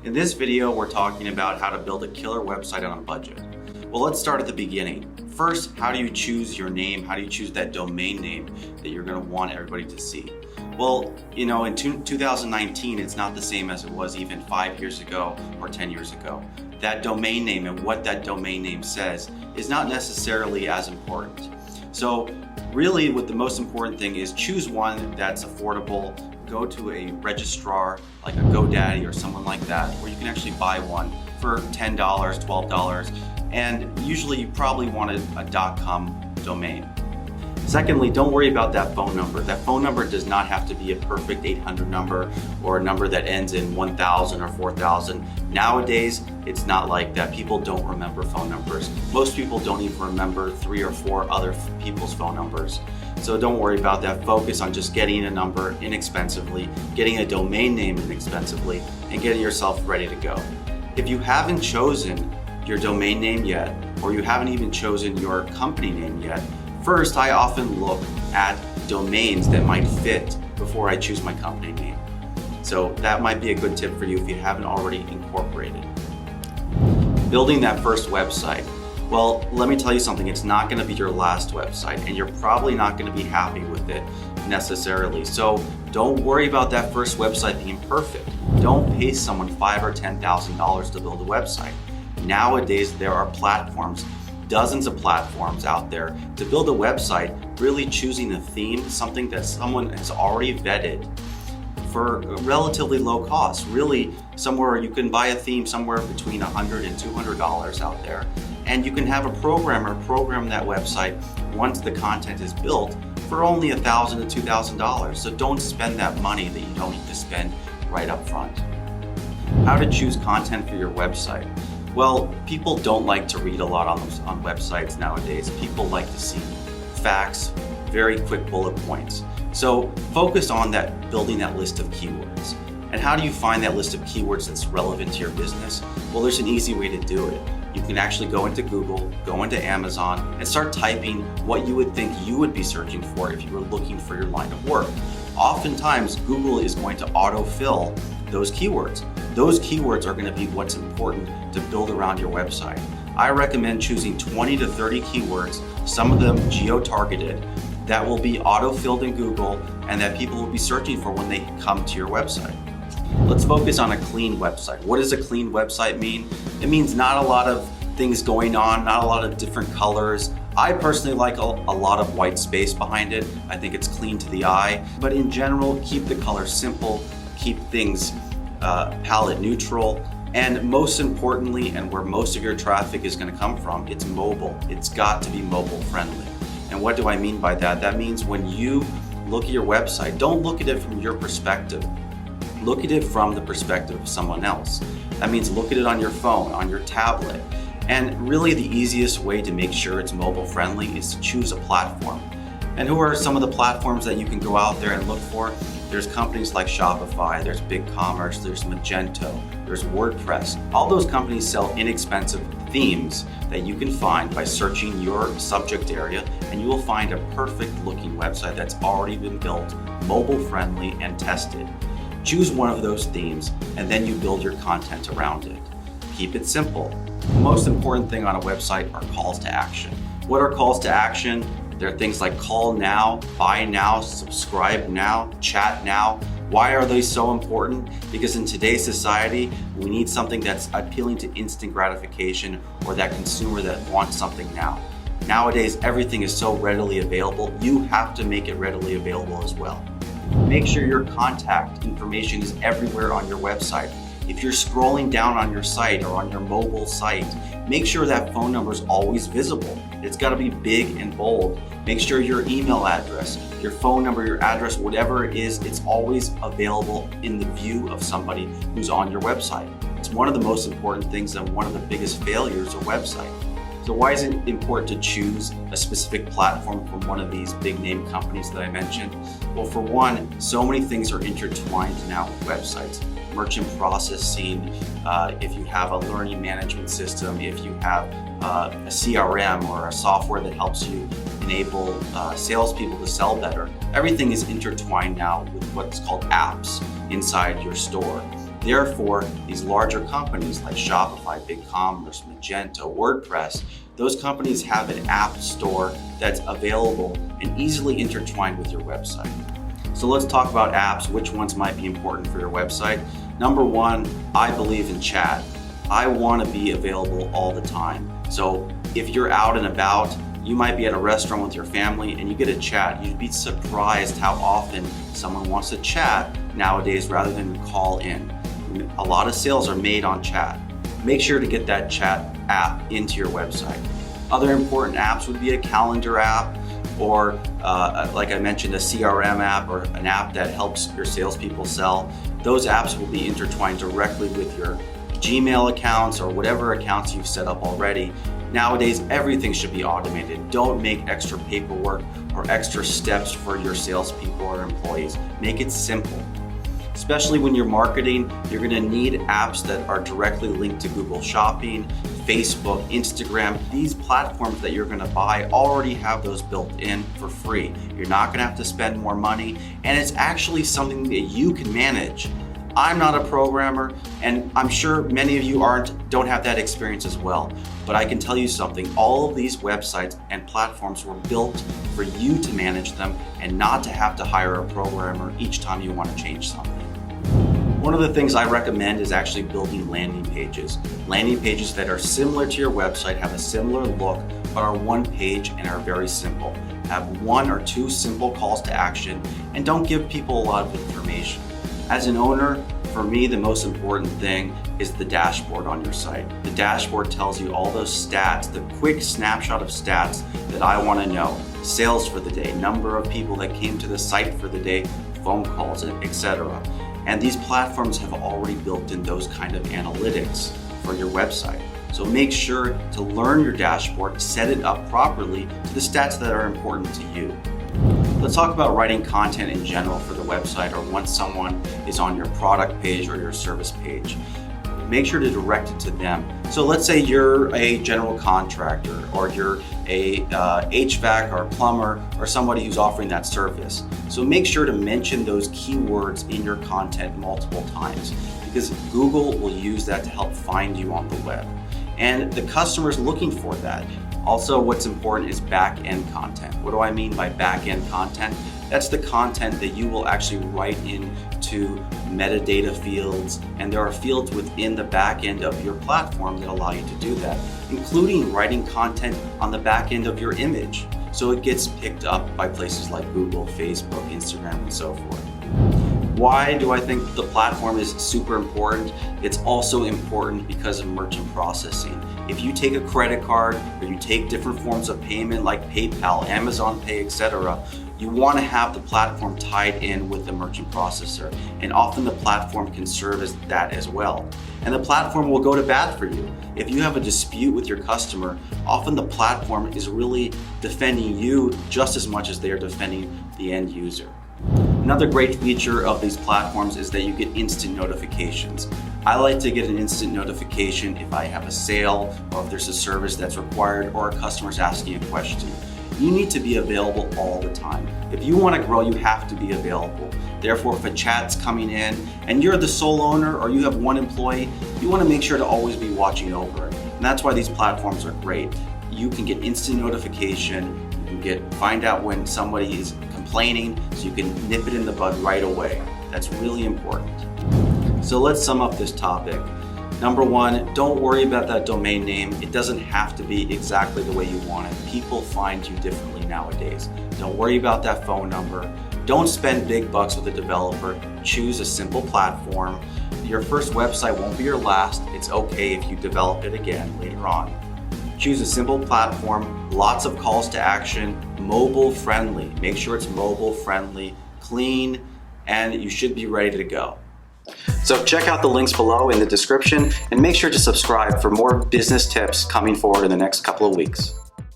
In this video, we're talking about how to build a killer website on a budget. Well, let's start at the beginning. First, how do you choose your name? How do you choose that domain name that you're going to want everybody to see? Well, in 2019, it's not the same as it was even 5 years ago or 10 years ago. That domain name and what that domain name says is not necessarily as important. So really, what the most important thing is, choose one that's affordable. Go to a registrar like a GoDaddy or someone like that, where you can actually buy one for $10, $12, and usually you probably want a .com domain. Secondly, don't worry about that phone number. That phone number does not have to be a perfect 800 number or a number that ends in 1000 or 4000. Nowadays, it's not like that. People don't remember phone numbers. Most people don't even remember 3 or 4 other people's phone numbers. So don't worry about that. Focus on just getting a number inexpensively, getting a domain name inexpensively, and getting yourself ready to go. If you haven't chosen your domain name yet, or you haven't even chosen your company name yet, first, I often look at domains that might fit before I choose my company name. So that might be a good tip for you if you haven't already incorporated. Building that first website. Well, let me tell you something, it's not going to be your last website, and you're probably not going to be happy with it necessarily. So don't worry about that first website being perfect. Don't pay someone $5,000 or $10,000 to build a website. Nowadays, there are platforms, dozens of platforms out there to build a website, really choosing a theme, something that someone has already vetted for a relatively low cost. Really, somewhere you can buy a theme somewhere between $100 and $200 out there. And you can have a programmer program that website once the content is built for only $1,000 to $2,000. So don't spend that money that you don't need to spend right up front. How to choose content for your website. Well, people don't like to read a lot on websites nowadays. People like to see facts, very quick bullet points. So focus on that, building that list of keywords. And how do you find that list of keywords that's relevant to your business? Well, there's an easy way to do it. You can actually go into Google, go into Amazon, and start typing what you would think you would be searching for if you were looking for your line of work. Oftentimes, Google is going to autofill those keywords. Those keywords are going to be what's important to build around your website. I recommend choosing 20 to 30 keywords, some of them geo-targeted, that will be auto-filled in Google and that people will be searching for when they come to your website. Let's focus on a clean website. What does a clean website mean? It means not a lot of things going on, not a lot of different colors. I personally like a lot of white space behind it. I think it's clean to the eye, but in general, keep the colors simple, keep things palette neutral, and most importantly, and where most of your traffic is going to come from, it's mobile. It's got to be mobile friendly. And what do I mean by that? That means when you look at your website, don't look at it from your perspective. Look at it from the perspective of someone else. That means look at it on your phone, on your tablet. And really the easiest way to make sure it's mobile friendly is to choose a platform. And who are some of the platforms that you can go out there and look for? There's companies like Shopify, there's BigCommerce, there's Magento, there's WordPress. All those companies sell inexpensive themes that you can find by searching your subject area, and you will find a perfect looking website that's already been built, mobile friendly and tested. Choose one of those themes and then you build your content around it. Keep it simple. The most important thing on a website are calls to action. What are calls to action? There are things like call now, buy now, subscribe now, chat now. Why are they so important? Because in today's society, we need something that's appealing to instant gratification or that consumer that wants something now. Nowadays, everything is so readily available, you have to make it readily available as well. Make sure your contact information is everywhere on your website. If you're scrolling down on your site or on your mobile site, make sure that phone number is always visible. It's got to be big and bold. Make sure your email address, your phone number, your address, whatever it is, it's always available in the view of somebody who's on your website. It's one of the most important things and one of the biggest failures of website. So why is it important to choose a specific platform from one of these big name companies that I mentioned? Well, for one, so many things are intertwined now with websites. Merchant processing, if you have a learning management system, if you have a CRM or a software that helps you enable salespeople to sell better. Everything is intertwined now with what's called apps inside your store. Therefore, these larger companies like Shopify, BigCommerce, Magento, WordPress, those companies have an app store that's available and easily intertwined with your website. So let's talk about apps, which ones might be important for your website. Number one, I believe in chat. I want to be available all the time. So if you're out and about, you might be at a restaurant with your family and you get a chat. You'd be surprised how often someone wants to chat nowadays rather than call in. A lot of sales are made on chat. Make sure to get that chat app into your website. Other important apps would be a calendar app or like I mentioned, a CRM app or an app that helps your salespeople sell. Those apps will be intertwined directly with your Gmail accounts or whatever accounts you've set up already. Nowadays, everything should be automated. Don't make extra paperwork or extra steps for your salespeople or employees. Make it simple. Especially when you're marketing, you're gonna need apps that are directly linked to Google Shopping, Facebook, Instagram. These platforms that you're gonna buy already have those built in for free. You're not gonna have to spend more money, and it's actually something that you can manage. I'm not a programmer, and I'm sure many of you don't have that experience as well. But I can tell you something, all of these websites and platforms were built for you to manage them and not to have to hire a programmer each time you want to change something. One of the things I recommend is actually building landing pages. Landing pages that are similar to your website, have a similar look, but are one page and are very simple. Have one or two simple calls to action and don't give people a lot of information. As an owner, for me, the most important thing is the dashboard on your site. The dashboard tells you all those stats, the quick snapshot of stats that I want to know. Sales for the day, number of people that came to the site for the day, phone calls, etc. And these platforms have already built in those kind of analytics for your website. So make sure to learn your dashboard, set it up properly to the stats that are important to you. Let's talk about writing content in general for the website or once someone is on your product page or your service page. Make sure to direct it to them. So let's say you're a general contractor or you're a HVAC or plumber or somebody who's offering that service. So make sure to mention those keywords in your content multiple times because Google will use that to help find you on the web. And the customer's looking for that. Also, what's important is back-end content. What do I mean by back-end content? That's the content that you will actually write into metadata fields, and there are fields within the back end of your platform that allow you to do that, including writing content on the back end of your image. So it gets picked up by places like Google, Facebook, Instagram, and so forth. Why do I think the platform is super important? It's also important because of merchant processing. If you take a credit card or you take different forms of payment like PayPal, Amazon Pay, etc., you want to have the platform tied in with the merchant processor. And often the platform can serve as that as well. And the platform will go to bat for you. If you have a dispute with your customer, often the platform is really defending you just as much as they are defending the end user. Another great feature of these platforms is that you get instant notifications. I like to get an instant notification if I have a sale or if there's a service that's required or a customer's asking a question. You need to be available all the time. If you want to grow, you have to be available. Therefore, if a chat's coming in and you're the sole owner or you have one employee, you want to make sure to always be watching over it. And that's why these platforms are great. You can get instant notification, you can find out when somebody is complaining, so you can nip it in the bud right away. That's really important. So let's sum up this topic. Number one, don't worry about that domain name. It doesn't have to be exactly the way you want it. People find you differently nowadays. Don't worry about that phone number. Don't spend big bucks with a developer. Choose a simple platform. Your first website won't be your last. It's okay if you develop it again later on. Choose a simple platform, lots of calls to action, mobile friendly. Make sure it's mobile friendly, clean, and you should be ready to go. So check out the links below in the description and make sure to subscribe for more business tips coming forward in the next couple of weeks.